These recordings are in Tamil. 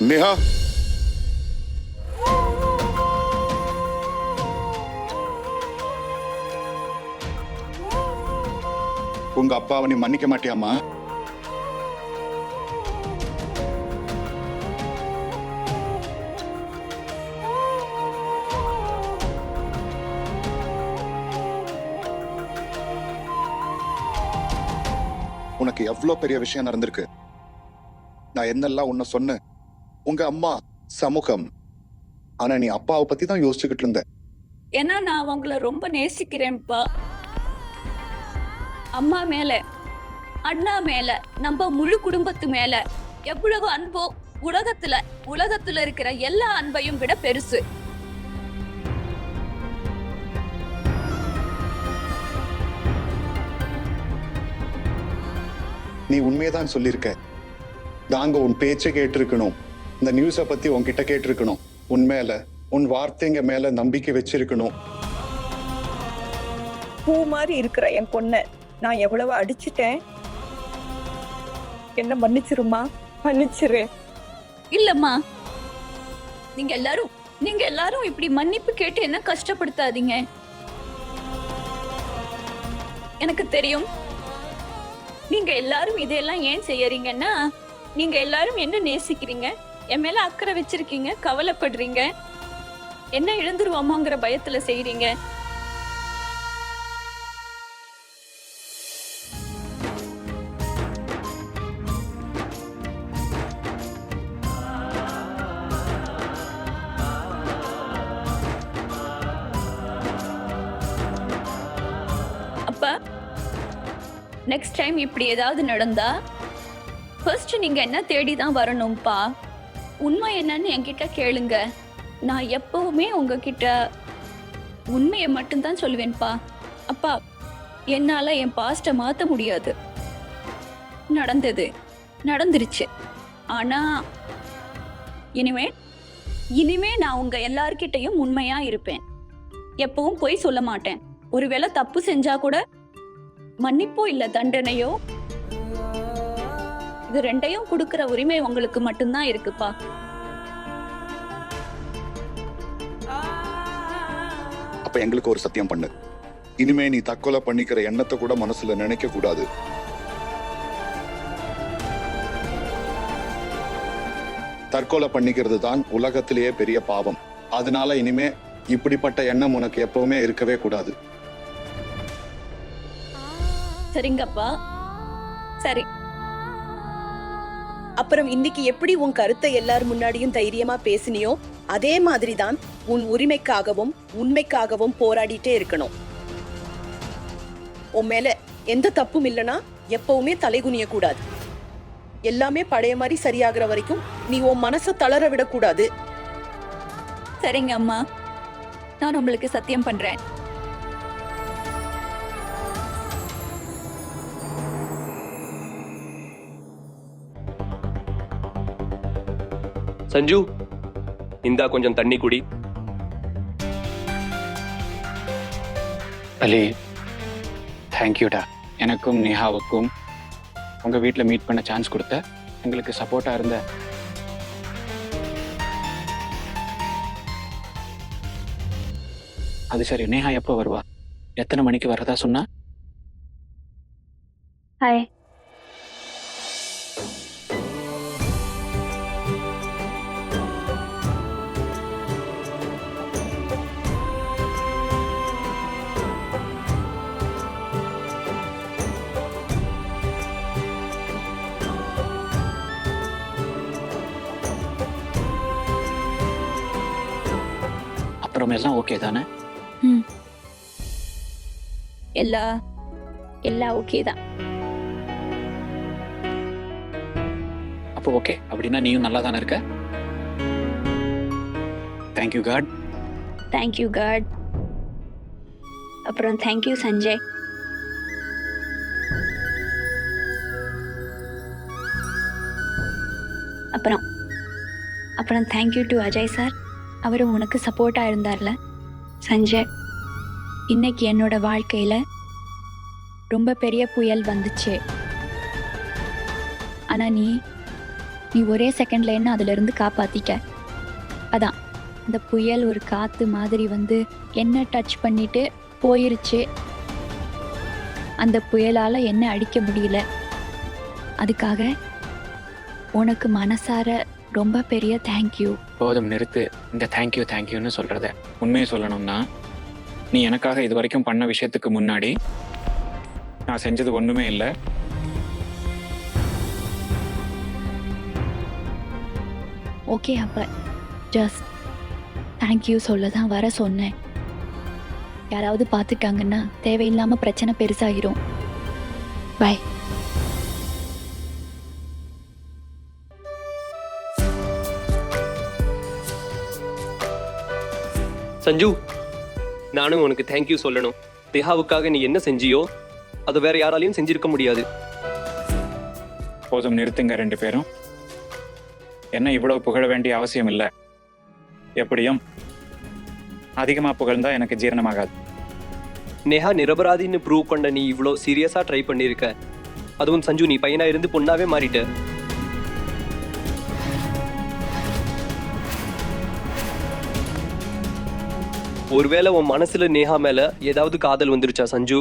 நேஹா, உங்க அப்பாவை நீ மன்னிக்க மாட்டியாமா? உனக்கு எவ்வளவு பெரிய விஷயம் நடந்திருக்கு. நான் என்னெல்லாம் உன்னை சொன்னேன். உங்க அம்மா, சமூகம். ஆனா நீ அப்பாவை பத்தி தான் யோசிச்சுக்கிட்டு இருந்த. ஏன்னா நான் அவங்கள ரொம்ப நேசிக்கிறேன்ப்பா. அம்மா மேல, அண்ணா மேல, நம்ம முழு குடும்பத்து மேல எவ்வளவு அன்போ உலகத்துல இருக்கிற எல்லா அன்பையும் விட பெருசு. நீ உண்மையதான் சொல்லியிருக்க. நாங்க உன் பேச்சை கேட்டிருக்கணும். இந்த நியூஸ பத்தி உன்கிட்ட கேட்டிருக்கணும். உன் மேல, உன் வார்த்தைங்க மேல நம்பிக்கை வச்சிருக்கணும். பூ மாதிரி இருக்கிற என் பொண்ணை நான் எவ்வளவு அடிச்சிட்டேன். என்ன மன்னிச்சிருமா, மன்னிச்சிரு. இல்லம்மா, நீங்க எல்லாரும் இப்படி மன்னிப்பு கேட்டு என்ன கஷ்டப்படுத்தாதீங்க. எனக்கு தெரியும் நீங்க எல்லாரும் இதெல்லாம் ஏன் செய்யறீங்கன்னா, நீங்க எல்லாரும் என்ன நேசிக்கிறீங்க, என் மேல அக்கறை வச்சிருக்கீங்க, கவலைப்படுறீங்க, என்ன இழந்துருவோமோங்கிற பயத்துல செய்றீங்க. அப்பா, நெக்ஸ்ட் டைம் இப்படி ஏதாவது நடந்தா ஃபர்ஸ்ட் நீங்க என்ன தேடி தான் வரணும்ப்பா. உண்மை என்னன்னு என்கிட்ட கேளுங்க. நான் எப்பவுமே உங்ககிட்ட உண்மையை மட்டும்தான் சொல்லுவேன்ப்பா. அப்பா, என்னால என் பாஸ்ட மாத்த முடியாது. நடந்துருச்சு. ஆனா இனிமே நான் உங்க எல்லார்கிட்டையும் உண்மையா இருப்பேன். எப்பவும் பொய் சொல்ல மாட்டேன். ஒருவேளை தப்பு செஞ்சா கூட மன்னிப்போ இல்ல தண்டனையோ, இது ரெண்டையும் கொடுக்கிற உரிமை உங்களுக்கு மட்டும்தான் இருக்குப்பா. அப்ப எங்களுக்கு ஒரு சத்தியம் பண்ணு. இனிமே நீ தற்கொலை பண்ணிக்கிற எண்ணத்தை கூட மனசுல நினைக்க கூடாது. தற்கொலை பண்ணிக்கிறது தான் உலகத்திலேயே பெரிய பாவம். அதனால இனிமே இப்படிப்பட்ட எண்ணம் உனக்கு எப்பவுமே இருக்கவே கூடாது. சரிங்கப்பா, சரி. அப்புறம் இன்னைக்கு எப்படி உன் கருத்தை எல்லார் முன்னாடியும் தைரியமா பேசினியோ, அதே மாதிரிதான் உன் உரிமைக்காகவும் உண்மைக்காகவும் போராடிட்டே இருக்கணும். உன் மேல எந்த தப்பும் இல்லைன்னா எப்பவுமே தலைகுனிய கூடாது. எல்லாமே பழைய மாதிரி சரியாகிற வரைக்கும் நீ உன் மனசை தளர விடக்கூடாது. சரிங்க அம்மா, நான் உங்களுக்கு சத்தியம் பண்றேன். சஞ்சு, இந்தா கொஞ்சம் தண்ணி குடி. அலி, தேங்க்யூடா. எனக்கும் நேஹாவுக்கும் உங்கள் வீட்டில் மீட் பண்ண சான்ஸ் கொடுத்த, எங்களுக்கு சப்போர்ட்டாக இருந்த. அது சரி, நேஹா எப்போ வருவா? எத்தனை மணிக்கு வரதா சொன்னா? ஹாய். அப்புறம் எல்லாம் ஓகே தானே? எல்லாம் ஓகே தான். அப்போ ஓகே அப்படின்னா நீயும் நல்லா தானே இருக்க? Thank you God. Thank you God. அப்புறம் தேங்க்யூ சஞ்சய். அப்புறம் தேங்க்யூ டு அஜய் சார். அவர் உனக்கு சப்போர்ட்டாக இருந்தார்ல. சஞ்சய், இன்னைக்கு என்னோட வாழ்க்கையில் ரொம்ப பெரிய புயல் வந்துச்சு. ஆனால் நீ ஒரே செகண்ட்ல என்ன அதுல இருந்து காப்பாத்திட்ட. அதான் இந்த புயல் ஒரு காத்து மாதிரி வந்து என்ன டச் பண்ணிட்டு போயிருச்சு. அந்த புயலால என்ன அடிக்க முடியல. அதுக்காக உனக்கு மனசார ரொம்ப பெரிய தேங்க்யூ. போதும் நிறுத்து இந்த தேங்க்யூன்னு சொல்றத. உண்மையை சொல்லணும்னா நீ எனக்காக இது வரைக்கும் பண்ண விஷயத்துக்கு முன்னாடி நான் செஞ்சது ஒண்ணுமே இல்லை. ஓகே, அப்ப ஜஸ்ட் தேங்க்யூ சொல்ல தான் வர சொன்னேன். யாராவது பார்த்துட்டாங்கன்னா தேவையில்லாம பிரச்சனை பெருசாகிரும். பை. சஞ்சு, நானும் உனக்கு தேங்க்யூ சொல்லணும். தேஹாவுக்காக நீ என்ன செஞ்சியோ அதை வேற யாராலையும் செஞ்சிருக்க முடியாது. போதும் நிறுத்துங்க ரெண்டு பேரும். என்ன இவ்வளவு புகழ வேண்டிய அவசியம் இல்லை. எப்படியும் அதிகமா புகழ்ந்தா எனக்கு ஜீரணமாகாது. நேஹா நிரபராதின்னு ப்ரூவ் பண்ண நீ இவ்வளோ சீரியஸா ட்ரை பண்ணியிருக்க. அதுவும் சஞ்சு, நீ பையனா இருந்து பொண்ணாவே மாறிட்ட. ஒருவேளை உன் மனசுல நேஹா மேல ஏதாவது காதல் வந்துருச்சா சஞ்சு?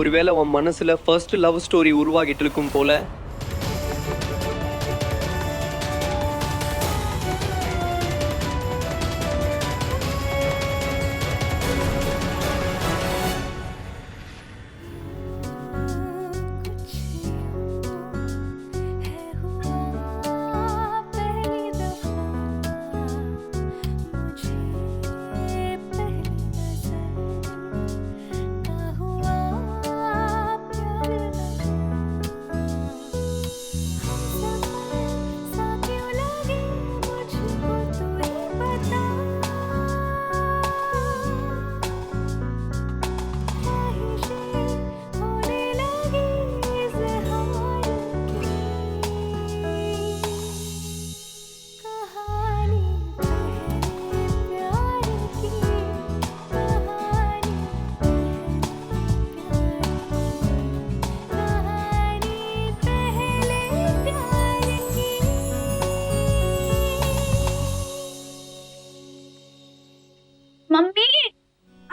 ஒருவேளை உன் மனசுல ஃபர்ஸ்ட் லவ் ஸ்டோரி உருவாகிட்டு இருக்கும் போல. மம்மி,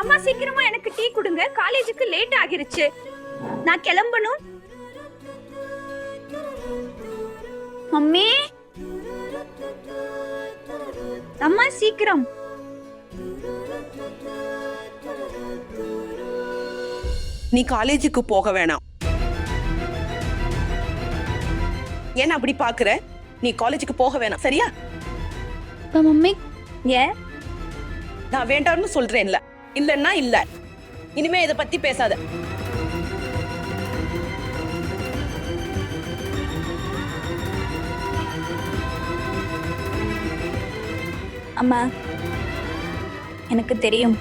அம்மா சீக்கிரமா எனக்கு டீ கொடுங்க. காலேஜுக்கு லேட் ஆகிருச்சு. நான் கிளம்பணும். மம்மி, அம்மா சீக்கிரம். நீ காலேஜுக்கு போக வேணாம். ஏன் அப்படி பாக்குற? நீ காலேஜுக்கு போக வேணாம், சரியா? மம்மி, ஏன்? நான் வேண்டாம்னு சொல்றேன்ல. இல்லன்னா இல்ல. இனிமே இத பத்தி பேசாத. அம்மா, எனக்கு தெரியும்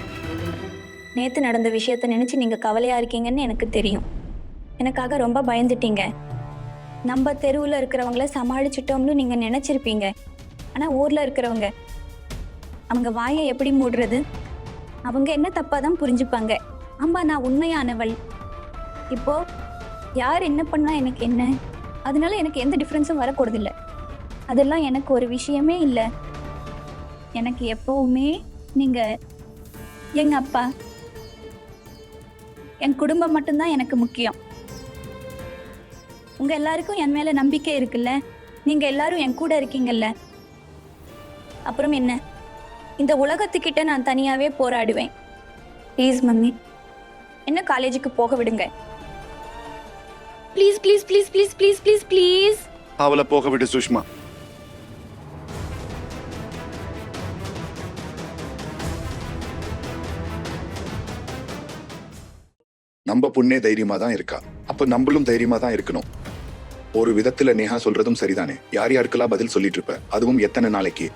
நேத்து நடந்த விஷயத்த நினைச்சு நீங்க கவலையா இருக்கீங்கன்னு எனக்கு தெரியும். எனக்காக ரொம்ப பயந்துட்டீங்க. நம்ம தெருவில் இருக்கிறவங்கள சமாளிச்சிட்டோம்னு நீங்க நினைச்சிருப்பீங்க. ஆனா ஊர்ல இருக்கிறவங்க அவங்க வாயை எப்படி மூடுறது? அவங்க என்ன தப்பாதான் புரிஞ்சுப்பாங்க. அம்மா, நான் உண்மையானவள். இப்போ யார் என்ன பண்ணா எனக்கு என்ன? அதனால எனக்கு எந்த டிஃப்ரென்ஸும் வரக்கூடாதில்லை. அதெல்லாம் எனக்கு ஒரு விஷயமே இல்லை. எனக்கு எப்பவுமே நீங்க எங்க அப்பா, என் குடும்பம் மட்டும்தான் எனக்கு முக்கியம். உங்க எல்லாருக்கும் என் மேல நம்பிக்கை இருக்குல்ல? நீங்க எல்லாரும் என் கூட இருக்கீங்கல்ல? அப்புறம் என்ன, இந்த உலகத்துக்கிட்ட நான் தனியாவே போராடுவேன். ப்ளீஸ் மம்மி, என்ன காலேஜுக்கு போக விடுங்க. Please please please please please please please. அவளை போக விடு சுஷ்மா. நம்ம பொண்ணே தைரியமா தான் இருக்கா. அப்ப நம்மளும் தைரியமா தான் இருக்கணும். ஒரு விதத்துல நேஹா சொல்றதும் சரிதானே. யார் யாருக்கெல்லாம் பதில் சொல்லிட்டு இருப்ப, அதுவும் எத்தனை நாளைக்கு?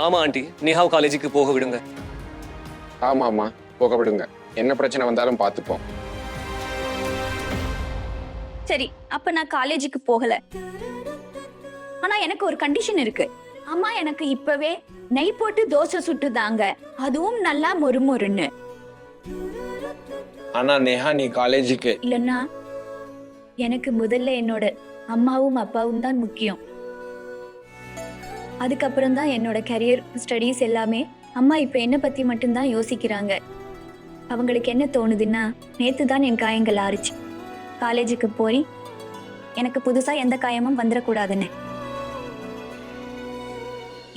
ஆமா ஆண்டி, நேஹாவை காலேஜுக்கு போக விடுங்க. ஆமா ஆமா, போக விடுங்க. என்ன பிரச்சனை வந்தாலும் பார்த்துப்போம். சரி, அப்ப நான் காலேஜுக்கு போகல. ஆனா எனக்கு ஒரு கண்டிஷன் இருக்கு. அம்மா எனக்கு இப்பவே நெய் போட்டு தோசை சுட்டு தாங்க, அதுவும் நல்லா மொறுமொறுன்னு. ஆனா நேஹா, நீ காலேஜுக்கு இல்லன்னா எனக்கு முதல்ல என்னோட அம்மாவும் அப்பாவும் தான் முக்கியம். அதுக்கப்புறம் தான் என்னோட கரியர், ஸ்டடீஸ் எல்லாமே. அம்மா இப்ப என்ன பத்தி மட்டும்தான் யோசிக்கிறாங்க. அவங்களுக்கு என்ன தோணுதுன்னா, நேத்து தான் என் காயங்கள் ஆறுச்சு. காலேஜுக்கு போய் எனக்கு புதுசா எந்த காயமும் வந்துடக்கூடாதுன்னு.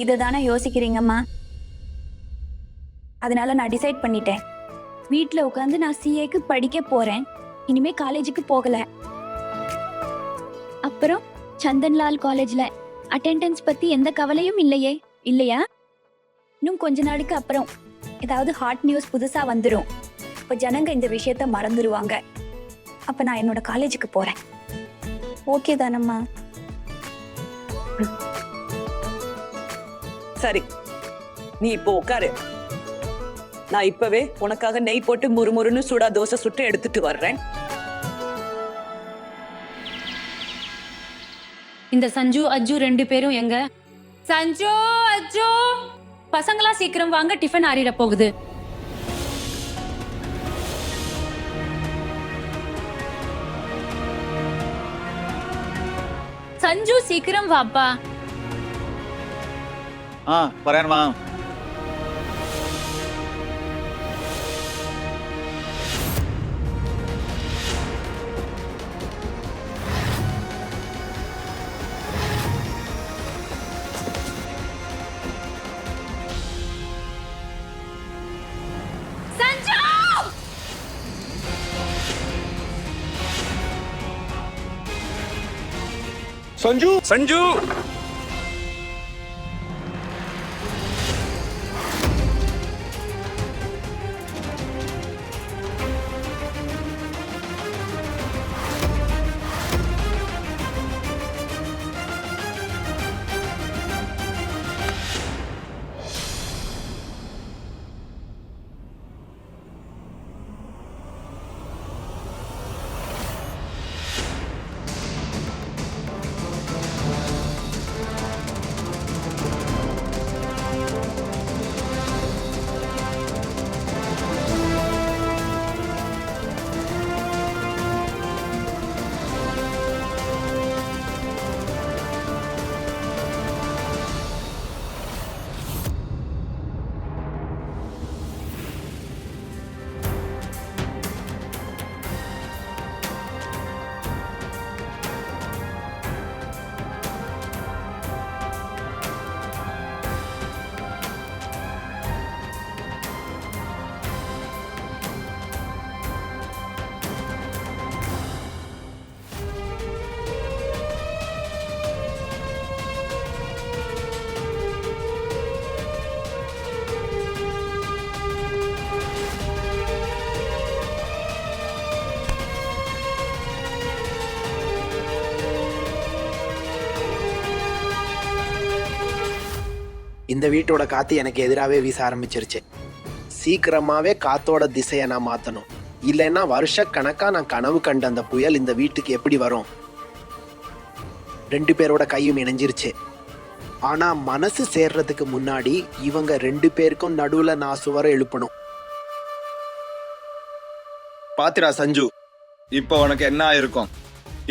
இதை தானே யோசிக்கிறீங்கம்மா. அதனால நான் டிசைட் பண்ணிட்டேன். வீட்ல உட்காந்து நான் சிஏக்கு படிக்க போறேன். இனிமே காலேஜுக்கு போகல. அப்புறம் சந்தன்லால் காலேஜ்ல அட்டெண்டன்ஸ் பத்தி எந்த கவலையும் இல்லையே, இல்லையா? இன்னும் கொஞ்ச நாளுக்கு அப்புறம் ஏதாவது ஹாட் நியூஸ் புதுசா வந்துடும். இப்ப ஜனங்க இந்த விஷயத்த மறந்துடுவாங்க. அப்ப நான் என்னோட காலேஜுக்கு போறேன். ஓகே தானம்மா? சரி, நீ இப்போ உட்காரு. நான் இப்பவே உனக்காக நெய் போட்டு முறுமுறுன்னு சூடா தோசை சுட்டு எடுத்துட்டு வர்றேன். இந்த சஞ்சு அஜு 2 பேரும் எங்க? சஞ்சு அஜு, பசங்களா சீக்கிரம் வாங்க, டிஃபன் ஆறிட போகுது. சஞ்சு சீக்கிரம் வாப்பா. வரேன்மா. சஞ்சு சஞ்சு இந்த வீட்டோட காத்து எனக்கு எதிராகவே வீச ஆரம்பிச்சிருச்சு. சீக்கிரமாவே காத்தோட திசையை நான் மாத்தணும். இல்லைன்னா வருஷக்கணக்கா நான் கனவு கண்ட அந்த புயல் இந்த வீட்டுக்கு எப்படி வரும்? 2 பேரோட கையும் இணைஞ்சிருச்சு. ஆனா மனசு சேர்றதுக்கு முன்னாடி இவங்க 2 பேருக்கும் நடுவுல நான் சுவரை எழுப்பணும். பாத்திரா சஞ்சு, இப்போ உனக்கு என்ன ஆயிருக்கும்?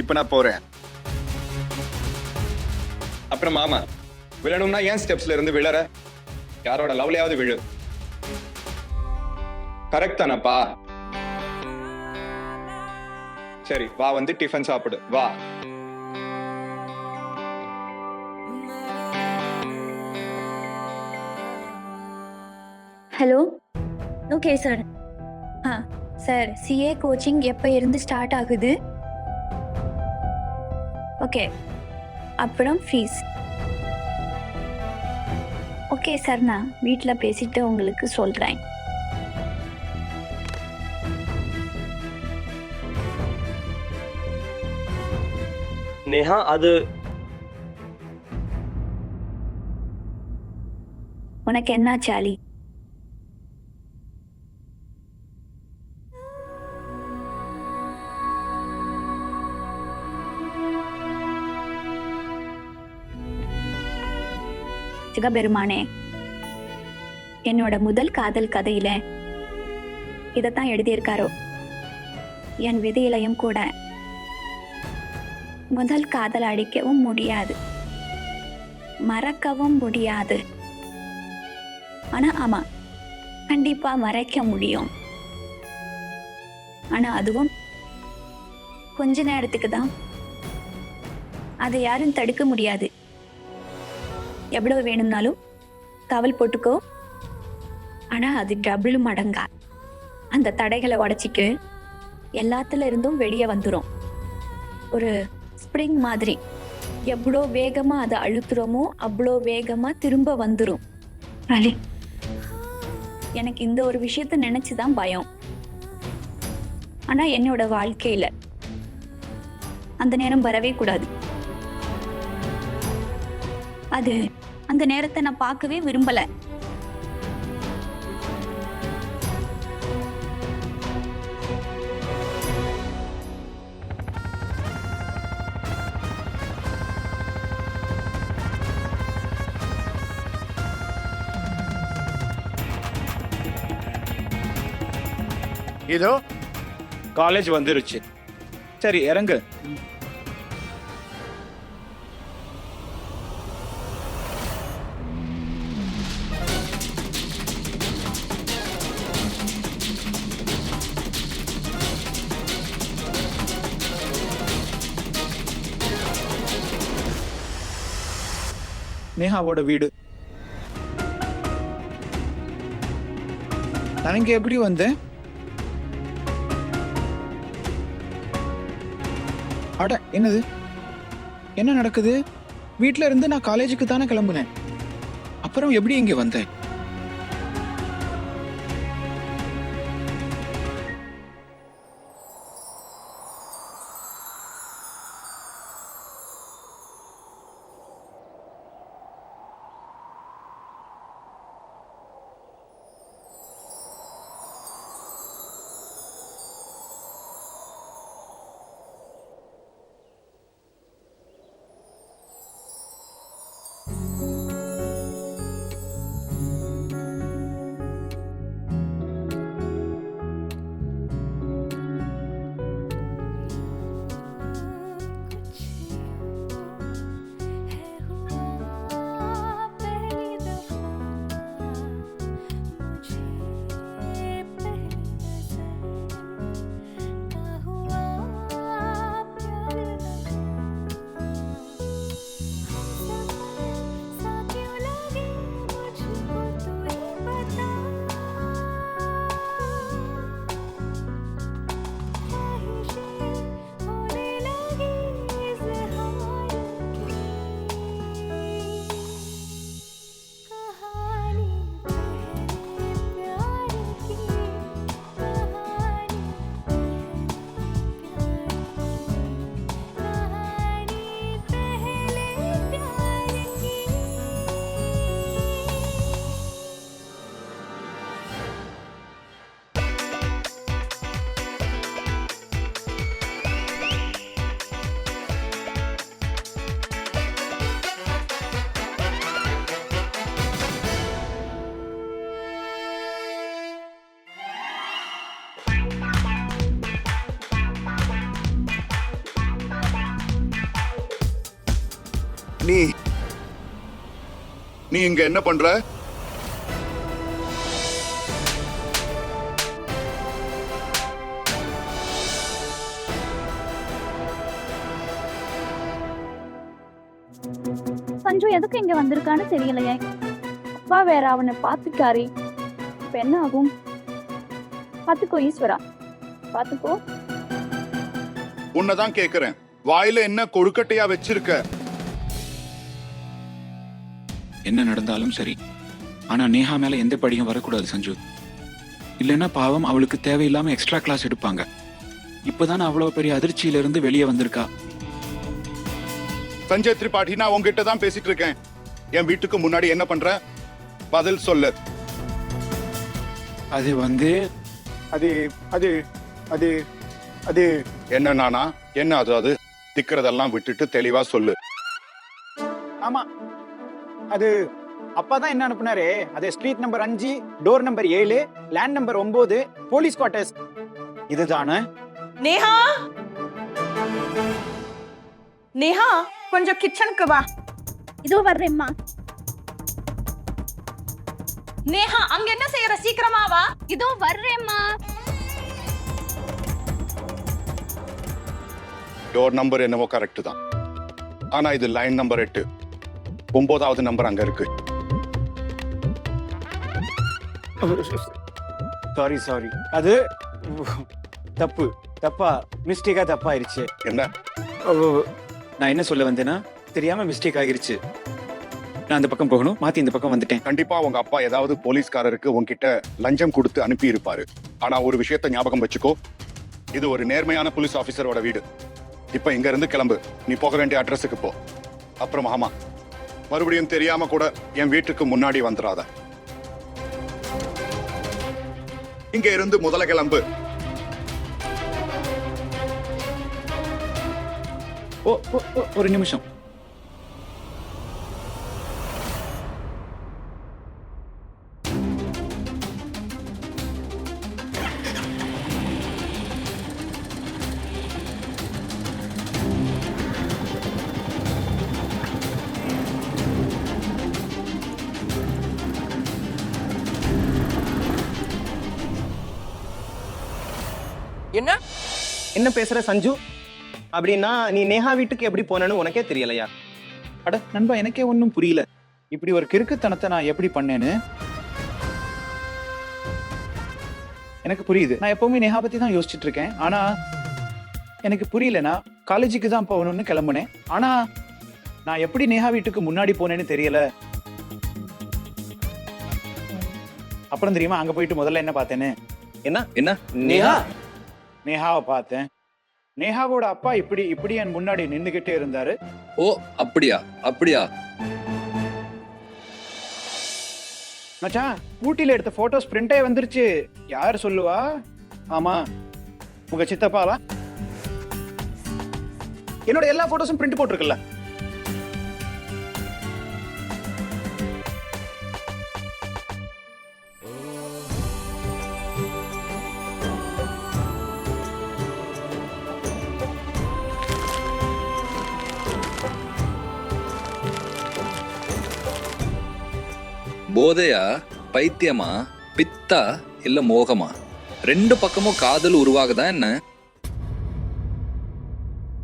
இப்ப நான் போறேன். அப்புறம் மாமா, விழணும்னா ஏன் ஸ்டெப்ஸ்ல இருந்து விழற? யாரோட லவ்லையாவது விழு. கரெக்ட் தானப்பா? சரி, வா வந்து டிஃபன் சாப்பிடு, வா. Hello. Okay sir. Sir, CA coaching எப்போ இருந்து ஸ்டார்ட் ஆகுது? ஓகே, அப்புறம் ஃபீஸ். ஓகே சார், நான் வீட்டில் பேசிட்டு உங்களுக்கு சொல்கிறேன். நேஹா, அது உனக்கு என்ன சாலி? சிவபெருமானே, என்னோட முதல் காதல் கதையில இதைத்தான் எழுதியிருக்காரோ. என் விதியிலையும் கூட முதல் காதல் அழிக்கவும் முடியாது, மறக்கவும் முடியாது. ஆனா ஆமா, கண்டிப்பா மறைக்க முடியும். ஆனா அதுவும் கொஞ்ச நேரத்துக்கு தான். அதை யாரும் தடுக்க முடியாது. எவ்வளவு வேணும்னாலும் காவல் போட்டுக்கோ. ஆனா அது டபுள் மடங்கா அந்த தடைகளை உடைச்சிட்டு எல்லாத்துல இருந்தும் வெளியே வந்துடும். ஒரு ஸ்ப்ரிங் மாதிரி எவ்வளோ வேகமா அதை அழுத்துறோமோ அவ்வளோ வேகமா திரும்ப வந்துடும். அலி, எனக்கு இந்த ஒரு விஷயத்த நினைச்சுதான் பயம். ஆனா என்னோட வாழ்க்கையில அந்த நேரம் வரவே கூடாது. அது அந்த நேரத்தை நான் பார்க்கவே விரும்பல. இதோ காலேஜ் வந்துருச்சு. சரி இறங்கு. நேஹாவோட வீடு. நான் இங்க எப்படி வந்தேன்? அட, என்னது, என்ன நடக்குது? வீட்ல இருந்து நான் காலேஜுக்கு தானே கிளம்புனேன். அப்புறம் எப்படி இங்க வந்தேன்? நீ இங்க என்ன பண்ற? சஞ்சு எதுக்கு இங்க வந்திருக்கான்னு தெரியலையே. அப்பா வேற அவனை பாத்துக்காரு. இப்ப என்ன ஆகும்? பாத்துக்கோ ஈஸ்வரா, பாத்துக்கோ. உன்னதான் கேக்குறேன், வாயில என்ன கொழுக்கட்டையா வச்சிருக்க? என்ன நடந்தாலும் சரி, ஆனா நேஹா மேல எந்த படியும் வரக்கூடாது சஞ்சு. இல்லைன்னா பாவம், அவளுக்கு தேவையில்லாம எக்ஸ்ட்ரா கிளாஸ் எடுப்பாங்க. இப்பதான் அவ்வளவு பெரிய அதிர்ச்சியில இருந்து வெளியே வந்திருக்கா. சஞ்சய் திரிபாठी, நான் உங்ககிட்ட தான் பேசிட்டு இருக்கேன். என் வீட்டுக்கு முன்னாடி என்ன பண்ற? பதில் சொல்லு. அது வந்து அது அது அது அது என்ன நானா? என்ன அது திக்கிறதெல்லாம் விட்டுட்டு தெளிவா சொல்லு. ஆமா, அது அப்பா தான் என்ன அனுப்புனாரு. அது street number 5, door number 7, land number 9, police quarters. இதுதானே? நேஹா, நேஹா கொஞ்சம் கிச்சனுக்கு வா. இதோ வர்றேம்மா. நேஹா அங்க என்ன செய்யற? சீக்கிரமா வா. இதோ வர்றேம்மா. டோர் நம்பர் என்னவோ கரெக்ட் தான், ஆனா இது லைன் நம்பர் 8, 9வது நம்பர் அங்க இருக்கு. சாரி அது தப்பா மிஸ்டேக்கா தப்பாயிருச்சு. என்ன? நான் என்ன சொல்ல வந்தேன்னா தெரியாம மிஸ்டேக் ஆகிருச்சு. நான் அந்த பக்கம் போகணும், மாத்தி இந்த பக்கம் வந்துட்டேன். கண்டிப்பா உங்க அப்பா ஏதாவது போலீஸ்காரருக்கு உன்கிட்ட லஞ்சம் கொடுத்து அனுப்பி இருப்பாரு. ஆனா ஒரு விஷயத்தை ஞாபகம் வச்சுக்கோ, இது ஒரு நேர்மையான போலீஸ் ஆபீசரோட வீடு. இப்ப இங்க இருந்து கிளம்பு, நீ போக வேண்டிய அட்ரஸுக்கு போ. அப்புறம் ஆமா, மறுபடியும் தெரியாம கூட என் வீட்டுக்கு முன்னாடி வந்துடாத. இங்க இருந்து முதல்ல கிளம்பு. ஒரு நிமிஷம். என்ன பேசுற சஞ்சு? அப்படின்னா நீ நேஹா வீட்டுக்கு எப்படி போனேன்னு உனக்கே தெரியலையா? அட நண்பா, எனக்கே ஒன்றும் புரியல. இப்படி ஒரு கிறுக்குத்தனத்தை நான் எப்படி பண்ணேன்னு எனக்கு புரியுது. நான் எப்பவுமே நேஹா பத்தி தான் யோசிச்சுட்டு இருக்கேன். ஆனா எனக்கு புரியலனா காலேஜுக்கு தான் போகணும்னு கிளம்புனேன். ஆனா நான் எப்படி நேஹா வீட்டுக்கு முன்னாடி போனேன்னு தெரியல. அப்புறம் தெரியுமா, அங்க போயிட்டு முதல்ல என்ன பார்த்தேன்னு? என்ன நேஹா? நேஹாவை பார்த்தேன். நேஹாவோட அப்பா இப்படி என் முன்னாடி நின்னுகிட்டே இருந்தாரு. ஓ அப்படியா மச்சான், ஊட்டில எடுத்த போட்டோஸ் பிரிண்டே வந்துருச்சு. யார் சொல்லுவா? ஆமா, உங்க சித்தப்பாவா? என்னோட எல்லா போட்டோஸும் பிரிண்ட் போட்டிருக்குல்ல. போதையா, பைத்தியமா, பித்தா இல்ல மோகமா? ரெண்டு பக்கமும் காதல் உருவாகுதா என்ன?